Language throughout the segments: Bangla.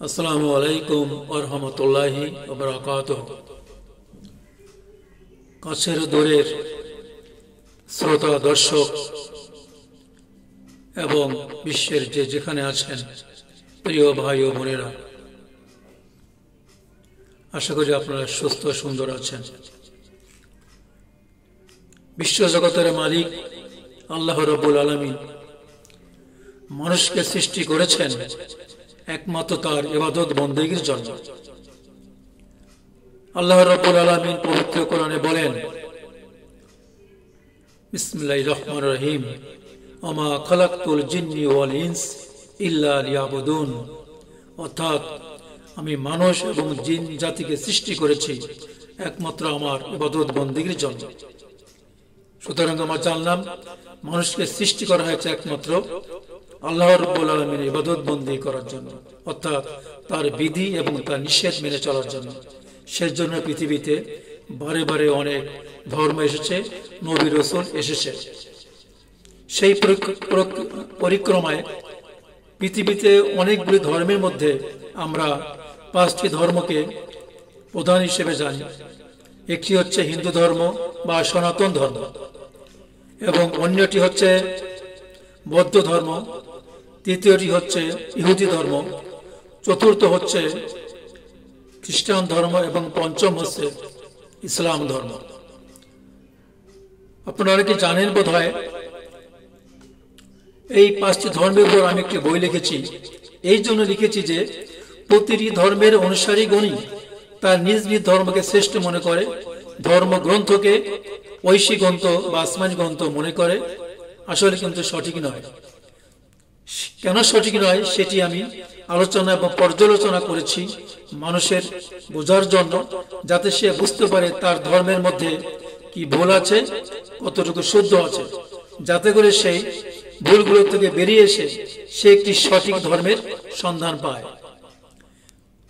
আসসালামু আলাইকুম ওয়া রাহমাতুল্লাহি ওয়া বারাকাতুহু। কাছের দূরের শ্রোতা দর্শক এবং বিশ্বের যেখানে আছেন প্রিয় ভাই ও বোনেরা, আশা করি আপনারা সুস্থ সুন্দর আছেন। বিশ্বজগতের মালিক আল্লাহ রাব্বুল আলামিন মানুষকে সৃষ্টি করেছেন একমাত্র তার ইবাদত বন্দেগীর জন্য। আল্লাহ রাব্বুল আলামিন পবিত্র কোরআনে বলেন, বিসমিল্লাহির রহমানির রহিম, ওমা খালাকতুল জিন্নি ওয়াল ইনস ইল্লা লিয়াবুদুন, অর্থাৎ আমি মানুষ এবং জিন জাতিকে সৃষ্টি করেছি একমাত্র আমার ইবাদত বন্দেগীর জন্য। সুতরাং আমরা জানলাম মানুষকে সৃষ্টি করা হয়েছে একমাত্র আল্লাহ রাব্বুল আলামিনের ইবাদত বন্দেগী করার জন্য, অর্থাৎ তার বিধি এবং তার নিষেধ মেনে চলার জন্য। সেজন্য পৃথিবীতে বারে বারে অনেক ধর্ম এসেছে, নবী রাসূল এসেছে। সেই পরিক্রমায় পৃথিবীতে অনেকগুলি ধর্মের মধ্যে আমরা 5টি ধর্মকে প্রধান হিসেবে জানি। একটি হচ্ছে হিন্দু ধর্ম বা সনাতন ধর্ম, এবং অন্যটি হচ্ছে বৌদ্ধ ধর্ম, তৃতীয়টি হচ্ছে ইহুদি ধর্ম, চতুর্থ হচ্ছে খ্রিস্টান ধর্ম এবং পঞ্চম হচ্ছে ইসলাম ধর্ম। আপনারা কি জানেন বোধহয়, এই 5টি ধর্মের উপর আমি একটি বই লিখেছি। এই জন্য লিখেছি যে প্রতিটি ধর্মের অনুসারীগণই তার নিজ নিজ ধর্মকে শ্রেষ্ঠ মনে করে, ধর্মগ্রন্থকে ঐশী গ্রন্থ বা আসমানি গ্রন্থ মনে করে। আসলে কিন্তু সঠিক নয়। কেন সঠিক নয় সেটি আমি আলোচনা এবং পর্যালোচনা করেছি মানুষের বোঝার জন্য, যাতে সে বুঝতে পারে তার ধর্মের মধ্যে কি ভুল আছে, কতটুকু শুদ্ধ আছে, যাতে করে সেই ভুলগুলো থেকে বেরিয়ে এসে সে একটি সঠিক ধর্মের সন্ধান পায়।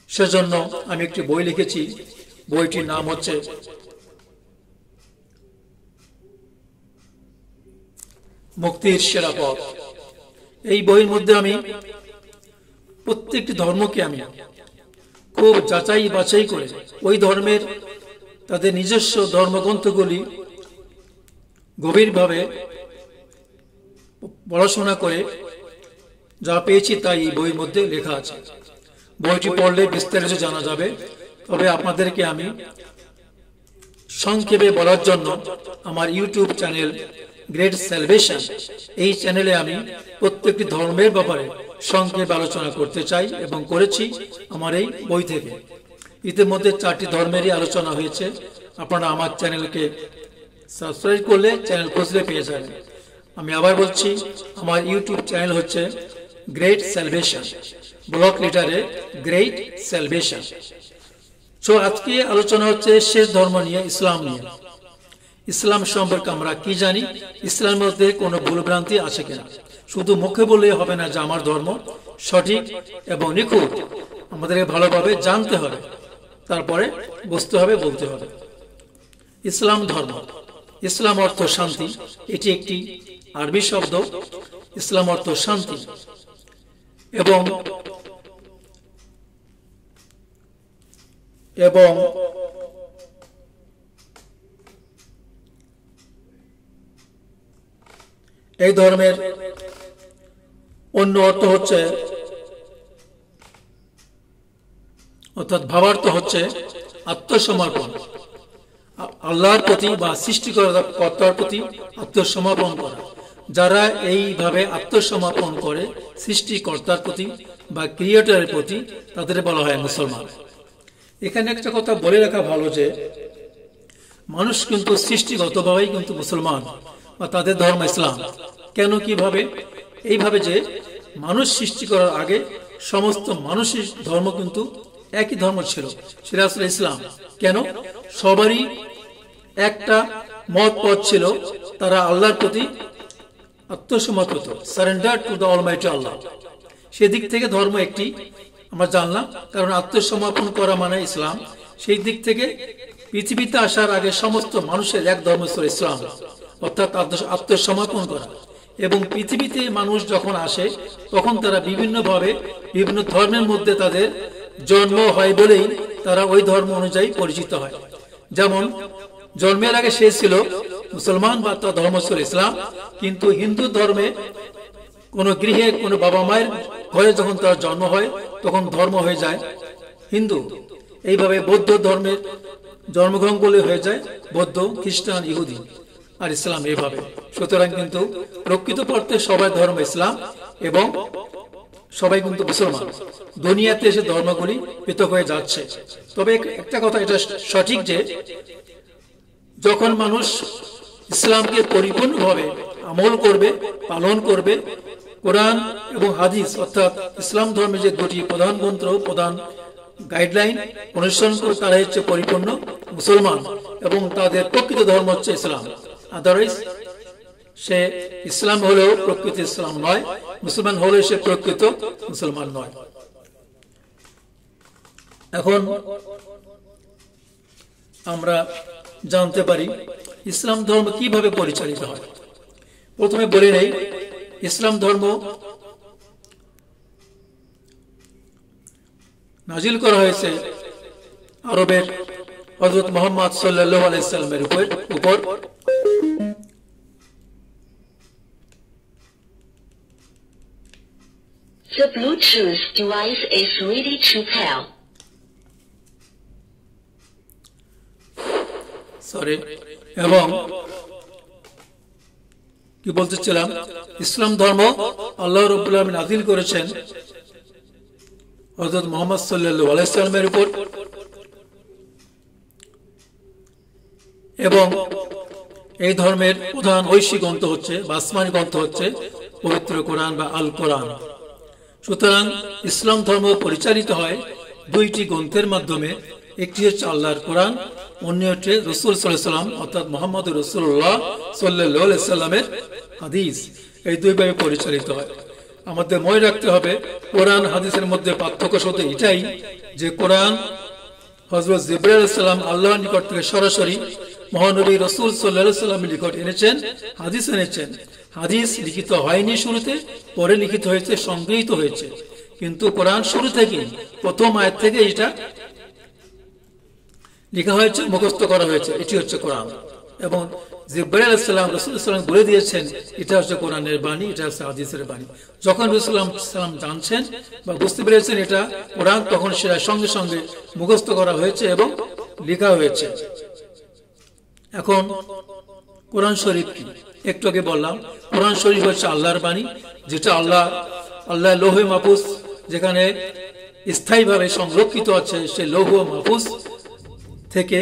সেজন্য আমি একটি বই লিখেছি। বইটির নাম হচ্ছে মুক্তির সেরা পথ। এই বইয়ের মধ্যে আমি প্রত্যেকটি ধর্মকে আমি খুব যাচাই বাছাই করে ওই ধর্মের তাদের নিজস্ব ধর্মগ্রন্থগুলি গভীরভাবে পড়াশোনা করে যা পেয়েছি তাই এই বইয়ের মধ্যে লেখা আছে। বইটি পড়লে বিস্তারিত জানা যাবে। তবে আপনাদেরকে আমি সংক্ষেপে বলার জন্য আমার ইউটিউব চ্যানেল গ্রেট স্যালভেশন, এই চ্যানেলে আমি প্রত্যেকটি ধর্মের ব্যাপারে সংক্ষেপে আলোচনা করতে চাই এবং করেছি আমার এই বই থেকে। ইতিমধ্যে 4টি ধর্মেরই আলোচনা হয়েছে। আপনারা আমার চ্যানেলকে সাবস্ক্রাইব করলে চ্যানেল খুঁজলে পেয়ে যাবেন। আমি আবার বলছি, আমার ইউটিউব চ্যানেল হচ্ছে গ্রেট স্যালভেশন, ব্লক লেটারে গ্রেট স্যালভেশন। সো আজকে আলোচনা হচ্ছে শেষ ধর্ম নিয়ে, ইসলাম নিয়ে। ইসলাম সম্পর্কে আমরা কি জানি, ইসলামের মধ্যে কোনো ভুলভ্রান্তি আছে কিনা। শুধু মুখে বললে হবে না যে আমার ধর্ম সঠিক এবং নিখুঁত, আমাদেরকে ভালোভাবে জানতে হবে, তারপরে বুঝতে হবে, বলতে হবে। ইসলাম ধর্ম, ইসলাম অর্থ শান্তি। এটি একটি আরবি শব্দ। ইসলাম অর্থ শান্তি, এবং এই ধর্মের অন্য অর্থ হচ্ছে, অর্থাৎ ভাবার্থ হচ্ছে আত্মসমর্পণ, আল্লাহর প্রতি বা সৃষ্টিকর্তার প্রতি আত্মসমর্পণ করা। যারা এইভাবে আত্মসমর্পণ করে সৃষ্টিকর্তার প্রতি বা ক্রিয়েটরের প্রতি, তাদের বলা হয় মুসলমান। এখানে একটা কথা বলে রাখা ভালো যে মানুষ কিন্তু সৃষ্টিগতভাবেই কিন্তু মুসলমান বা তাদের ধর্ম ইসলাম। কেন, কিভাবে? এইভাবে যে মানুষ সৃষ্টি করার আগে সমস্ত মানুষের ধর্ম কিন্তু একই ধর্ম ছিল, সেটা আসলে ইসলাম। কেন? সবারই একটা মত পথ ছিল, তারা আল্লাহর প্রতি আত্মসমর্পণ, সারেন্ডার টু দ্য অলমাইটি আল্লাহ। সেদিক থেকে ধর্ম একটি আমরা জানলাম, কারণ আত্মসমর্পণ করা মানে ইসলাম। সেই দিক থেকে পৃথিবীতে আসার আগে সমস্ত মানুষের এক ধর্ম ছিল ইসলাম, অর্থাৎ আত্মসমর্পণ করা। এবং পৃথিবীতে মানুষ যখন আসে তখন তারা বিভিন্নভাবে বিভিন্ন ধর্মের মধ্যে তাদের জন্ম হয় বলেই তারা ওই ধর্ম অনুযায়ী পরিচিত হয়। যেমন জন্মের আগে সে ছিল মুসলমান বা তার ধর্ম ছিল ইসলাম, কিন্তু হিন্দু ধর্মে কোনো গৃহে কোনো বাবা মায়ের ঘরে যখন তার জন্ম হয় তখন ধর্ম হয়ে যায় হিন্দু। এইভাবে বৌদ্ধ ধর্মের জন্মগ্রহণ করলে হয়ে যায় বৌদ্ধ, খ্রিস্টান, ইহুদি আর ইসলাম এইভাবে। সুতরাং কিন্তু প্রকৃতপক্ষে সবাই ধর্ম ইসলাম এবং সবাই কিন্তু মুসলমান। দুনিয়াতে এসে ধর্মগুলি পৃথক হয়ে যাচ্ছে। তবে একটা কথা এটা সঠিক যে যখন মানুষ ইসলামকে পরিপূর্ণভাবে আমল করবে, পালন করবে, কোরআন এবং হাদিস অর্থাৎ ইসলাম ধর্মের যে দুটি প্রধান গ্রন্থ, প্রধান গাইডলাইন অনুসরণ করে তারা হচ্ছে পরিপূর্ণ মুসলমান এবং তাদের প্রকৃত ধর্ম হচ্ছে ইসলাম। আদারওয়াইজ সে ইসলাম হলেও প্রকৃত ইসলাম নয়, মুসলমান হলেও সে প্রকৃত মুসলমান নয়। এখন আমরা জানতে পারি ইসলাম ধর্ম কিভাবে পরিচালিত হয়। প্রথমে বলে নেই, ইসলাম ধর্ম নাজিল করা হয়েছে আরবের হযরত মুহাম্মদ সাল্লাল্লাহু আলাইহি সাল্লামের উপর। The Bluetooth device is ready to pair. এবং কি বলতেছিলাম, ইসলাম ধর্ম আল্লাহ রাব্বুল আলামিন নাযিল করেছেন হযরত মুহাম্মদ সাল্লাল্লাহু আলাইহি সাল্লামের উপর এবং এই ধর্মের প্রধান ঐশী গ্রন্থ হচ্ছে বা আসমানি গ্রন্থ হচ্ছে পবিত্র কোরআন বা আল কোরআন। সুতরাং ইসলাম ধর্ম পরিচালিত হয় দুইটি গ্রন্থের মাধ্যমে। একটি হচ্ছে আল্লাহর কোরআন, অন্যটি রাসূল সাল্লাল্লাহু আলাইহি সাল্লাম অর্থাৎ মুহাম্মদ রাসূলুল্লাহ সাল্লাল্লাহু আলাইহি সাল্লামের হাদিস। এই দুইভাবে পরিচালিত হয়। আমাদের মনে রাখতে হবে কোরআন হাদিসের মধ্যে পার্থক্য শুধু এটাই যে কোরআন হযরত জিবরাইল আলাইহিস সালাম আল্লাহর নিকট থেকে সরাসরি মহানবী রাসূল সাল্লাল্লাহু আলাইহি সাল্লামের নিকট এনেছেন, হাদিস এনেছেন। হাদিস লিখিত হয়নি শুরুতে, পরে লিখিত হয়েছে, সংগৃহীত হয়েছে। কিন্তু কোরআন শুরু থেকে প্রথম আয়াত থেকে এটা লেখা হয়েছে, মুখস্থ করা হয়েছে। এটি হচ্ছে কোরআন। এবং জিবরাইল আলাইহিস সালাম রাসূল সাল্লাল্লাহু আলাইহি ওয়াসাল্লাম বলে দিয়েছেন এটা হচ্ছে কোরআনের বাণী, এটা হচ্ছে হাদিসের বাণী। যখন রাসূল সাল্লাল্লাহু আলাইহি ওয়াসাল্লাম জানছেন বা বুঝতে পেরেছেন এটা কোরআন, তখন সেটা সঙ্গে সঙ্গে মুখস্থ করা হয়েছে এবং লেখা হয়েছে। এখন কোরআন শরীফ কি? একটু আগে বললাম কোরআন শরীফ হচ্ছে আল্লাহর বাণী, যেটা আল্লাহ লৌহে মাহফুজ যেখানে স্থায়ীভাবে সংরক্ষিত আছে, সেই লৌহ মাহফুজ থেকে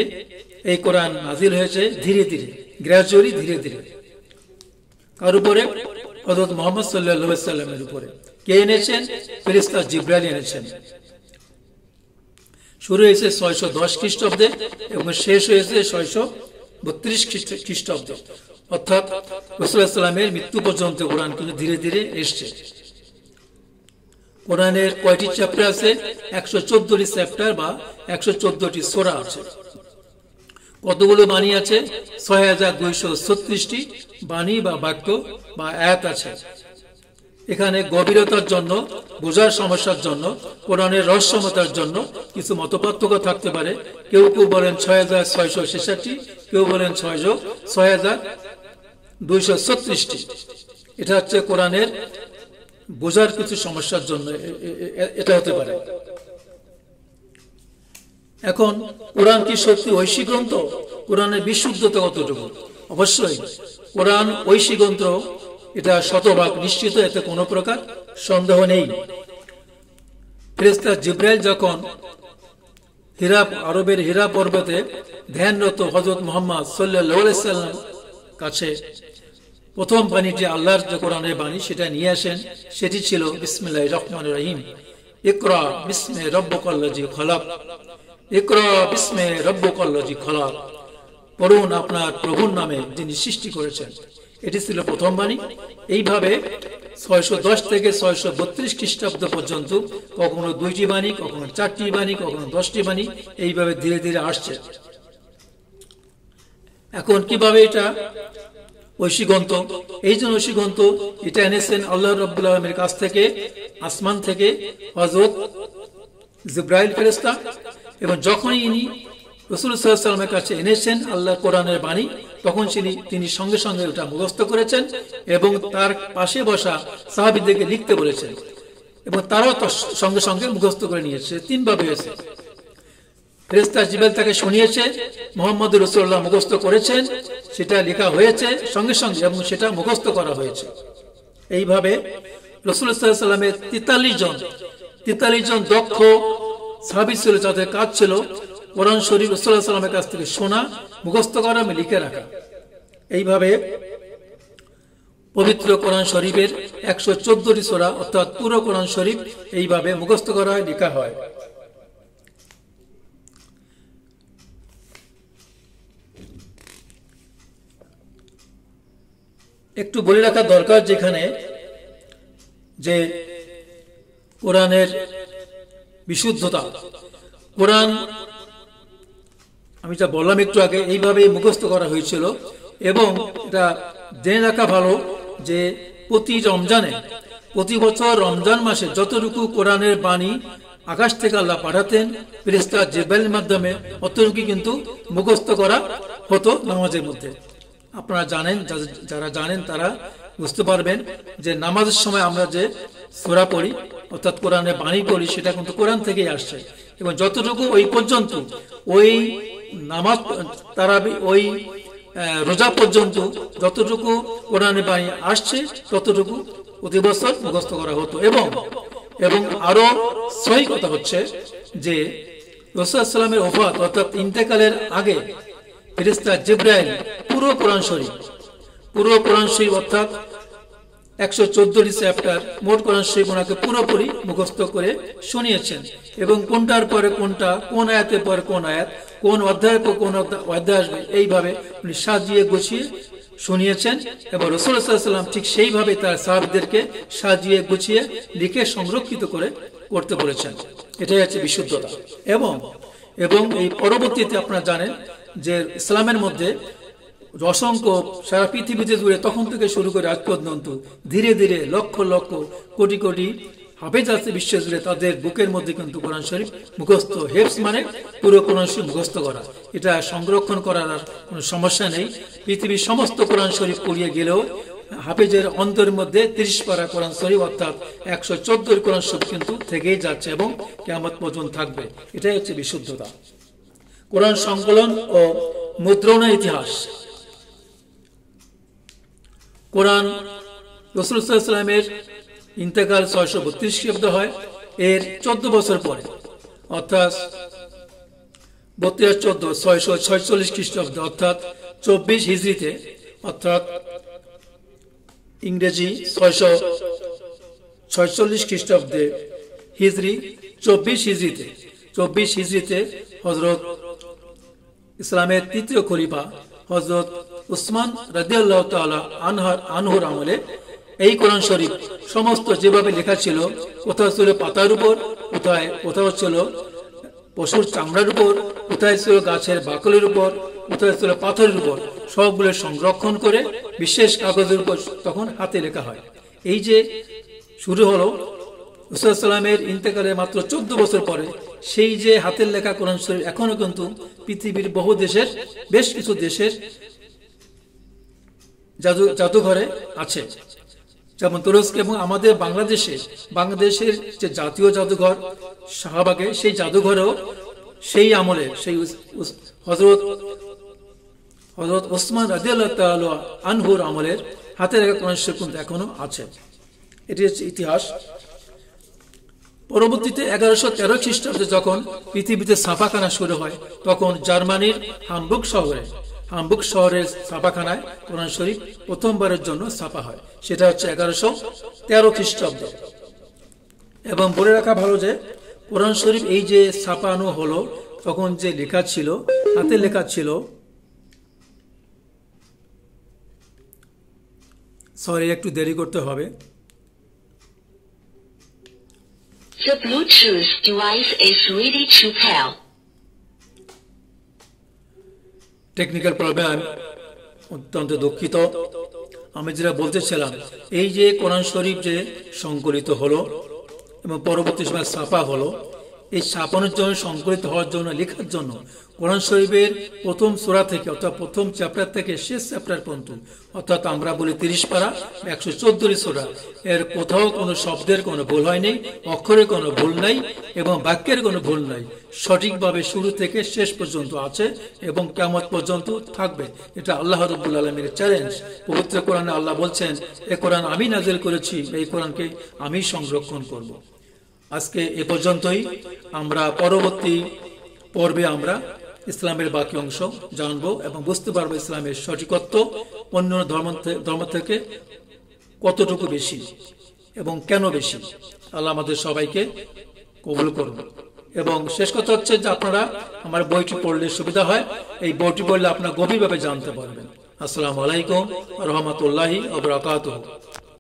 এই কোরআন নাজিল হয়েছে ধীরে ধীরে, গ্র্যাজুয়ালি, ধীরে ধীরে। কার উপরে? হযরত মুহাম্মদ সাল্লাল্লাহু আলাইহি সাল্লামের উপরে। কে এনেছেন? ফেরেশতা জিবরাইল এনেছেন। শুরু হয়েছে 610 খ্রিস্টাব্দে এবং শেষ হয়েছে 632 খ্রিস্টাব্দে, অর্থাৎ রাসূল সাল্লাল্লাহু আলাইহি সাল্লামের মৃত্যু পর্যন্ত কোরআন কিন্তু ধীরে ধীরে এসছে। কোরআনের কয়টি চ্যাপ্টার আছে? 114টি চ্যাপ্টার বা 114টি সূরা আছে। কতগুলো বাণী আছে? 6236টি বাণী বা বাক্য বা আয়াত আছে। এখানে গভীরতার জন্য, বোঝার সমস্যার জন্য, কোরআনের রহস্যমতার জন্য কিছু মতপার্থক্য থাকতে পারে। কেউ কেউ বলেন 6666, কেউ বলেন 6236টি। এটা হচ্ছে কোরআনের বোঝার কিছু সমস্যার জন্য এটা হতে পারে। এখন কোরআন কি সত্যি ঐশী গ্রন্থ? কোরআনের বিশুদ্ধতা কতটুকু? অবশ্যই কোরআন ঐশী গ্রন্থ, এটা শতভাগ নিশ্চিত, এতে কোনো প্রকার সন্দেহ নেই। ফেরেশতা জিবরাইল যখন আরবের হীরা পর্বতে ধ্যানরত হযরত মুহাম্মদ সাল্লাল্লাহু আলাইহি সাল্লাম কাছে প্রথম বাণীটি আল্লাহর যে কোরআনের বাণী সেটা নিয়ে আসেন, সেটি ছিল বিসমিল্লাহির রহমানির রহিম, ইকরা বিসমি রাব্বিকাল্লাযী খলাক, ইকরা বিসমি রাব্বিকাল্লাযী খলাক, পড়ুন আপনার প্রভুর নামে যিনি সৃষ্টি করেছেন। এটি ছিল প্রথম বাণী। এইভাবে 610 থেকে 632 খ্রিস্টাব্দ পর্যন্ত কখনো 2টি বাণী, কখনো 4টি বাণী, কখনো 10টি বাণী, এইভাবে ধীরে ধীরে আসছে। এখন কিভাবে এটা ঐশী গ্রন্থ। এই জন্য ঐশী গ্রন্থ এটা এনেছেন আল্লাহ রাব্বুল আলামিনের কাছ থেকে, আসমান থেকে হযরত জিবরাইল ফেরেশতা। এবং যখনই ইনি রাসূল সাল্লাল্লাহু আলাইহি ওয়াসাল্লামের কাছে এনেছেন আল্লাহর কোরআনের বাণী, তখন তিনি সঙ্গে সঙ্গে ওটা মুখস্থ করেছেন এবং তার পাশে বসা সাহাবীদেরকে লিখতে বলেছেন এবং তারাও সঙ্গে সঙ্গে মুখস্থ করে নিয়েছে। তিনভাবে হয়েছে। ফেরেশতা জিবরাইল তাকে শুনিয়েছে, মুহাম্মদ রাসূলুল্লাহ মুখস্থ করেছেন, সেটা লেখা হয়েছে সঙ্গে সঙ্গে এবং সেটা মুখস্থ করা হয়েছে। এইভাবে রাসূল সাল্লাল্লাহু আলাইহি ওয়াসাল্লামের 43 জন দক্ষ সাহাবী ছিল, যাদের কাজ ছিল কোরআন শরীফ রাসূল সাল্লাল্লাহু আলাইহি ওয়াসাল্লামের কাছ থেকে শোনা, মুখস্থ করা এবং লিখে রাখা। এইভাবে পবিত্র কোরআন শরীফের 114টি সূরা অর্থাৎ পুরো কোরআন শরীফ এইভাবে মুখস্থ করা হয়, লেখা হয়। একটু বলে রাখা দরকার যেখানে যে কোরআনের বিশুদ্ধতা, কোরআন আমি যা বললাম একটু আগে এইভাবে মুখস্থ করা হয়েছিল। এবং এটা জেনে রাখা ভালো যে প্রতি বছর রমজান মাসে যতটুকু কোরআনের বাণী আকাশ থেকে আল্লাহ পাঠাতেন ফেরেশতা জিবরাইলের মাধ্যমে, অতটুকু কিন্তু মুখস্থ করা হতো নামাজের মধ্যে। আপনারা জানেন, যারা জানেন তারা বুঝতে পারবেন যে নামাজের সময় আমরা যে সূরা পড়ি অর্থাৎ কোরআনের বাণী পড়ি, সেটা কিন্তু কোরআন থেকেই আসছে। এবং যতটুকু ওই পর্যন্ত ওই নামাজ তারাবি ওই রোজা পর্যন্ত যতটুকু কোরআনের বাণী আসছে ততটুকু প্রতি বছর মুখস্থ করা হতো। এবং আরো সহি কথা হচ্ছে যে রাসূল সাল্লাল্লাহু আলাইহি ওয়াসাল্লামের ওফাত অর্থাৎ ইন্তেকালের আগে ফেরেশতা জিবরাইল পুরো কোরআন শরীফ অর্থাৎ 114টি চ্যাপ্টার মোট কোরআন শরীফ ওনাকে পুরোপুরি মুখস্থ করে শুনিয়েছেন এবং কোনটার পরে কোনটা, কোন আয়াতের পরে কোন আয়াত, কোন অধ্যায়ের পর কোন অধ্যায় আসবে, এইভাবে উনি সাজিয়ে গুছিয়ে শুনিয়েছেন। এবং রাসূল সাল্লাল্লাহু আলাইহি ওয়াসাল্লাম ঠিক সেইভাবে তার সাহাবীদেরকে সাজিয়ে গুছিয়ে লিখে সংরক্ষিত করতে বলেছেন। এটাই হচ্ছে বিশুদ্ধতা। এবং এই পরবর্তীতে আপনারা জানেন যে ইসলামের মধ্যে অসংখ্য সারা পৃথিবীতে জুড়ে তখন থেকে শুরু করে আজ পর্যন্ত ধীরে ধীরে লক্ষ লক্ষ কোটি কোটি হাফেজ আছে বিশ্ব জুড়ে, তাদের বুকের মধ্যে কিন্তু কোরআন শরীফ মুখস্থ। হেফজ মানে পুরো কোরআন শরীফ মুখস্থ করা, এটা সংরক্ষণ করার আর কোনো সমস্যা নেই। পৃথিবীর সমস্ত কোরআন শরীফ পড়িয়ে গেলেও হাফেজের অন্তরের মধ্যে 30 পারা কোরআন শরীফ অর্থাৎ 114 কোরআন শরীফ কিন্তু থেকেই যাচ্ছে এবং কিয়ামত পর্যন্ত থাকবে। এটাই হচ্ছে বিশুদ্ধতা। কোরআন সংকলন ও মুদ্রণের ইতিহাস। কোরআন রাসূল সাল্লাল্লাহু আলাইহি ওয়াসাল্লামের ইন্তেকাল 632 খ্রিস্টাব্দ হয়। এর 14 বছর পরে অর্থাৎ 646 খ্রিস্টাব্দ অর্থাৎ 24 হিজরিতে অর্থাৎ ইংরেজি 646 খ্রিস্টাব্দে হিজরি 24 হিজরিতে হযরত ইসলামের তৃতীয় খলিফা হযরত উসমান রাদিয়াল্লাহু তাআলা আনহুর আমলে এই কোরআন শরীফ সমস্ত যেভাবে লেখা ছিল, কোথাও ছিল পাতার উপর, কোথাও ছিল পশুর চামড়ার উপর, কোথায় ছিল গাছের বাকলের উপর, কোথায় ছিল পাথরের উপর, সবগুলো সংরক্ষণ করে বিশেষ কাগজের উপর তখন হাতে লেখা হয়। এই যে শুরু হলো রাসূল সাল্লামের ইন্তেকালের মাত্র 14 বছর পরে, সেই যে হাতের লেখা কোরআন শরীফ এখনো কিন্তু পৃথিবীর বহু দেশের, বেশ কিছু দেশের জাদুঘরে আছে, যেমন তুরস্ক এবং আমাদের বাংলাদেশের যে জাতীয় জাদুঘর শাহবাগে, সেই জাদুঘরেও সেই আমলে সেই হযরত ওসমান রাদিয়াল্লাহু তাআলা আনহুর আমলের হাতে লেখা কোরআন শরীফ কিন্তু এখনো আছে। এটি হচ্ছে ইতিহাস। পরবর্তীতে 1113 খ্রিস্টাব্দে যখন পৃথিবীতে ছাপাখানা শুরু হয়, তখন জার্মানির হামবুর্গ শহরের ছাপাখানায় কোরআন শরীফ প্রথমবারের জন্য ছাপা হয়। সেটা হচ্ছে 1113 খ্রিস্টাব্দ। এবং বলে রাখা ভালো যে কোরআন শরীফ এই যে ছাপানো হলো, তখন যে লেখা ছিল, হাতে লেখা ছিল, একটু দেরি করতে হবে। The Bluetooth device is ready to pair. Technical problem, অত্যন্ত দুঃখিত। আমি যেটা বলতেছিলাম, এই যে কোরআন শরীফ যে সংকলিত হলো এবং পরবর্তী সময় ছাপা হলো, এই ছাপানোর জন্য, সংকলিত হওয়ার জন্য, লেখার জন্য কোরআন শরীফের প্রথম সূরা থেকে অর্থাৎ প্রথম চ্যাপ্টার থেকে শেষ চ্যাপ্টার পর্যন্ত, অর্থাৎ আমরা বলি 30 পারা 114 সূরা, এর কোথাও কোনো শব্দের কোনো ভুল হয়নি, অক্ষরের কোনো ভুল নাই এবং বাক্যের কোনো ভুল নাই। সঠিকভাবে শুরু থেকে শেষ পর্যন্ত আছে এবং কিয়ামত পর্যন্ত থাকবে। এটা আল্লাহ রাব্বুল আলামিনের চ্যালেঞ্জ। পবিত্র কোরআনে আল্লাহ বলছেন, এই কোরআন আমি নাযিল করেছি, এই কোরআনকে আমি সংরক্ষণ করব। আজকে এ পর্যন্তই। আমরা পরবর্তী পর্বে আমরা ইসলামের বাকি অংশ জানবো এবং বুঝতে পারবো ইসলামের সঠিকত্ব অন্য ধর্ম থেকে কতটুকু বেশি এবং কেন বেশি। আল্লাহ আমাদের সবাইকে কবুল করুন। এবং শেষ কথা হচ্ছে যে আপনারা আমার বইটি পড়লে সুবিধা হয়, এই বইটি পড়লে আপনারা গভীরভাবে জানতে পারবেন। আসসালামু আলাইকুম ওয়া রাহমাতুল্লাহি ওয়া বারাকাতুহু।